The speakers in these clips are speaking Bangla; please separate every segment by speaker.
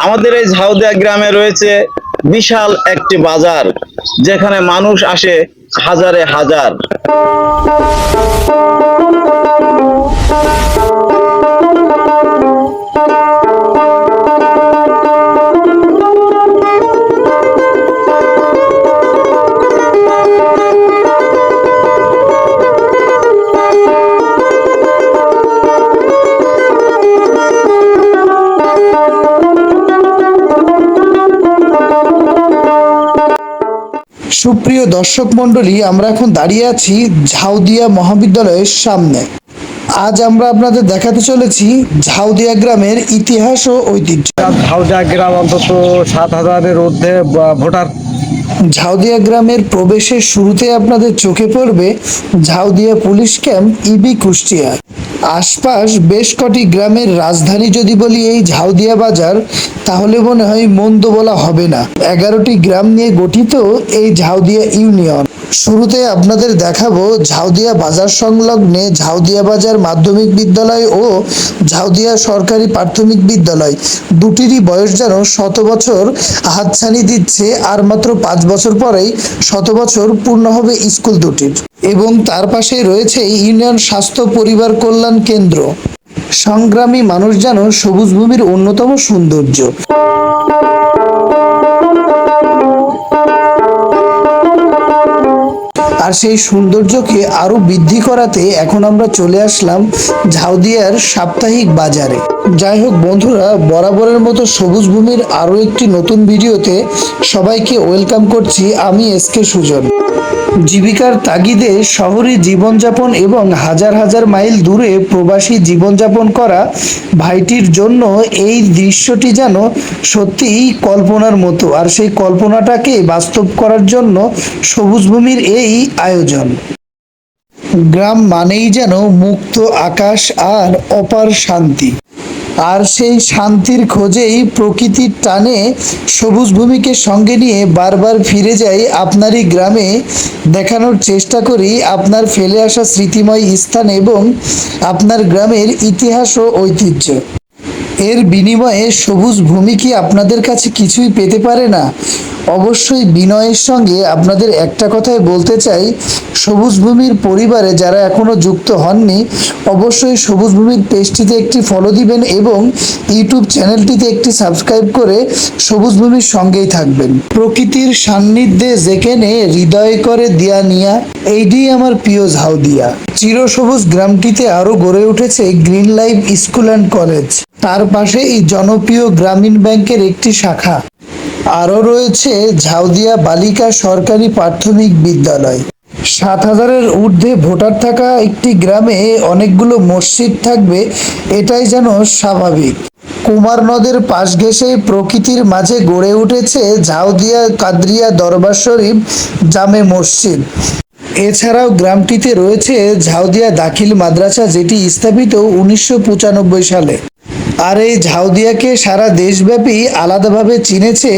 Speaker 1: আমাদের এই ঝাউদিয়া গ্রামে রয়েছে বিশাল একটি বাজার, যেখানে মানুষ আসে হাজারে হাজার।
Speaker 2: সুপ্রিয় দর্শক মণ্ডলী, আমরা এখন দাঁড়িয়ে আছি ঝাউদিয়া মহাবিদ্যালয়ের সামনে। আজ আমরা আপনাদের দেখাতে চলেছি ঝাউদিয়া গ্রামের ইতিহাস ও ঐতিহ্য।
Speaker 3: ঝাউদিয়া গ্রাম অন্তত 7,000-এর ঊর্ধ্বে ভোটার।
Speaker 2: ঝাউদিয়া গ্রামের প্রবেশের শুরুতে আপনাদের চোখে পড়বে ঝাউদিয়া পুলিশ ক্যাম্প ইবি কুষ্টিয়া। আশপাশ বেশ কটি গ্রামের রাজধানী যদি বলি এই ঝাউদিয়া বাজার, তাহলে মনে হয় মন্দ বলা হবে না। 11টি গ্রাম নিয়ে গঠিত এই ঝাউদিয়া ইউনিয়ন। শুরুতে আপনাদের দেখাবো ঝাউদিয়া বাজার সংলগ্নে ঝাউদিয়া বাজার মাধ্যমিক বিদ্যালয় ও ঝাউদিয়া সরকারি প্রাথমিক বিদ্যালয়। দুটিরই বয়স যেন 100 বছর হাতছানি দিচ্ছে, আর মাত্র 5 বছর পরেই 100 বছর পূর্ণ হবে স্কুল দুটির। এবং তার পাশে রয়েছে ইউনিয়ন স্বাস্থ্য পরিবার কল্যাণ কেন্দ্র। সংগ্রামী মানুষ যেন সবুজ ভূমির অন্যতম সৌন্দর্য। আর সেই সৌন্দর্যকে আরো বৃদ্ধি করাতে এখন আমরা চলে আসলাম ঝাউদিয়ার সাপ্তাহিক বাজারে। যাই হোক বন্ধুরা, বরাবরের মতো সবুজ ভূমির আরো একটি নতুন ভিডিওতে সবাইকে ওয়েলকাম করছি। আমি এসকে সুজন। জীবিকার তাগিদে শহরে জীবনযাপন এবং হাজার হাজার মাইল দূরে প্রবাসী জীবনযাপন করা ভাইটির জন্য এই দৃশ্যটি যেন সত্যিই কল্পনার মতো। আর সেই কল্পনাটাকে বাস্তব করার জন্য সবুজ ভূমির এই আয়োজন। গ্রাম মানেই যেন মুক্ত আকাশ আর অপার শান্তি। আর সেই শান্তির খোঁজেই প্রকৃতির টানে সবুজ ভূমিকে সঙ্গে নিয়ে বারবার ফিরে যাই আপনারই গ্রামে, দেখানোর চেষ্টা করি আপনার ফেলে আসা স্মৃতিময় স্থান এবং আপনার গ্রামের ইতিহাস ও ঐতিহ্য। এর বিনিময়ে সবুজ ভূমি কি আপনাদের কাছে কিছুই পেতে পারে না? অবশ্যই বিনয়ের সঙ্গে আপনাদের একটা কথাই বলতে চাই, সবুজ ভূমির পরিবারে যারা এখনো যুক্ত হননি, অবশ্যই সবুজ ভূমির পেজটিতে একটি ফলো দিবেন এবং ইউটিউব চ্যানেলটিতে একটি সাবস্ক্রাইব করে সবুজ ভূমির সঙ্গেই থাকবেন। প্রকৃতির সান্নিধ্যে যেখানে হৃদয় করে দিয়া নিয়া, এইটি আমার প্রিয় ঝাউদিয়া। চিরসবুজ গ্রামটিতে আরো গড়ে উঠেছে green life school and college. তার পাশে এই জনপ্রিয় গ্রামীণ ব্যাংকের একটি শাখা। আরও রয়েছে ঝাউদিয়া বালিকা সরকারি প্রাথমিক বিদ্যালয়। 7,000-এর ঊর্ধ্বে ভোটার থাকা একটি গ্রামে অনেকগুলো মসজিদ থাকবে, এটাই যেন স্বাভাবিক। কুমার নদের পাশ ঘেঁষে প্রকৃতির মাঝে গড়ে উঠেছে ঝাউদিয়া কাদরিয়া দরবার শরীফ জামে মসজিদ। এছাড়াও গ্রামটিতে রয়েছে ঝাউদিয়া দাখিল মাদ্রাসা, যেটি স্থাপিত 1995 সালে। আর এই ঝাউদিয়াকে সারা দেশব্যাপী আলাদাভাবে চিনেছে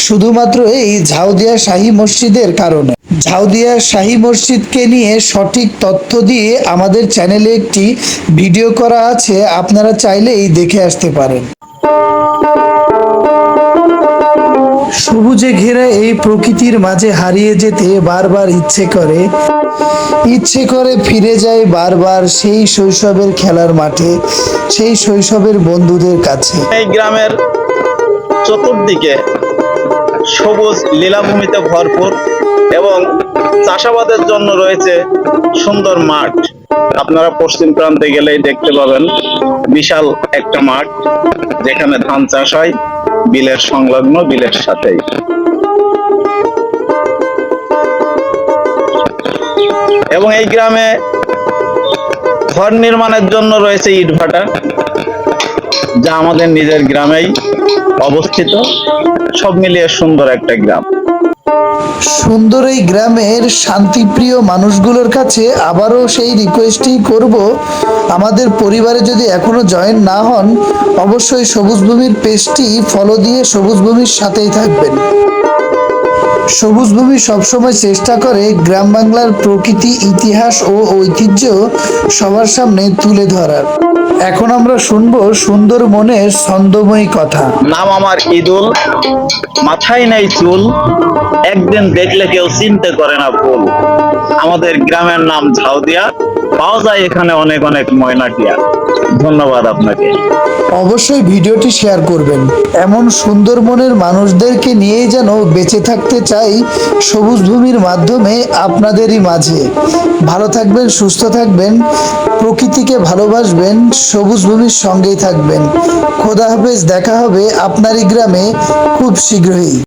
Speaker 2: শুধুমাত্র এই ঝাউদিয়া শাহী মসজিদের কারণে। ঝাউদিয়া শাহী মসজিদকে নিয়ে সঠিক তথ্য দিয়ে আমাদের চ্যানেলে একটি ভিডিও করা আছে, আপনারা চাইলেই দেখে আসতে পারেন। সবুজে ঘেরা এই প্রকৃতির মাঝে হারিয়ে যেতে বারবার ইচ্ছে করে ফিরে যায় বারবার সেই শৈশবের খেলার মাঠে, সেই শৈশবের বন্ধুদের কাছে।
Speaker 1: এই গ্রামের চতুর্দিকে সবুজ লীলাভূমিতে ভরপুর এবং চাষাবাদের জন্য রয়েছে সুন্দর মাঠ। আপনারা পশ্চিম প্রান্তে গেলেই দেখতে পাবেন বিশাল একটা মাঠ, যেখানে ধান চাষ হয় বিলের সংলগ্ন, বিলের সাথেই। এবং এই গ্রামে ঘর নির্মাণের জন্য রয়েছে ইটভাটা, যা আমাদের নিজের গ্রামেই অবস্থিত। সব মিলিয়ে সুন্দর একটা গ্রাম।
Speaker 2: সুন্দর এই গ্রামের শান্তিপ্রিয় মানুষগুলোর কাছে আবারও সেই রিকোয়েস্টই করব, আমাদের পরিবারে যদি এখনো জয়েন না হন, অবশ্যই সবুজ ভূমির পেজটি ফলো দিয়ে সবুজ ভূমির সাথেই থাকবেন। সবুজ ভূমি সবসময় চেষ্টা করে গ্রাম বাংলার প্রকৃতি, ইতিহাস ও ঐতিহ্য সবার সামনে তুলে ধরার। এখন আমরা শুনবো সুন্দরবনের ছন্দময়ী কথা।
Speaker 1: নাম আমার ঈদুল, মাথায় নেই চুল, একদিন দেখলে কেউ চিনতে করে না ভুল। আমাদের গ্রামের নাম ঝাউদিয়া, পাওয়া যায় এখানে অনেক অনেক ময়নাটিয়া। ধন্যবাদ আপনাকে।
Speaker 2: অবশ্যই ভিডিওটি শেয়ার করবেন। এমন সুন্দর মনের মানুষদেরকে নিয়েই যেন বেঁচে থাকতে চাই সবুজ ভূমির মাধ্যমে আপনাদেরই মাঝে। ভালো থাকবেন, সুস্থ থাকবেন, প্রকৃতিকে ভালোবাসবেন, সবুজ ভূমির সঙ্গেই থাকবেন। খোদা হাফেজ, দেখা হবে আপনারই গ্রামে খুব শীঘ্রই।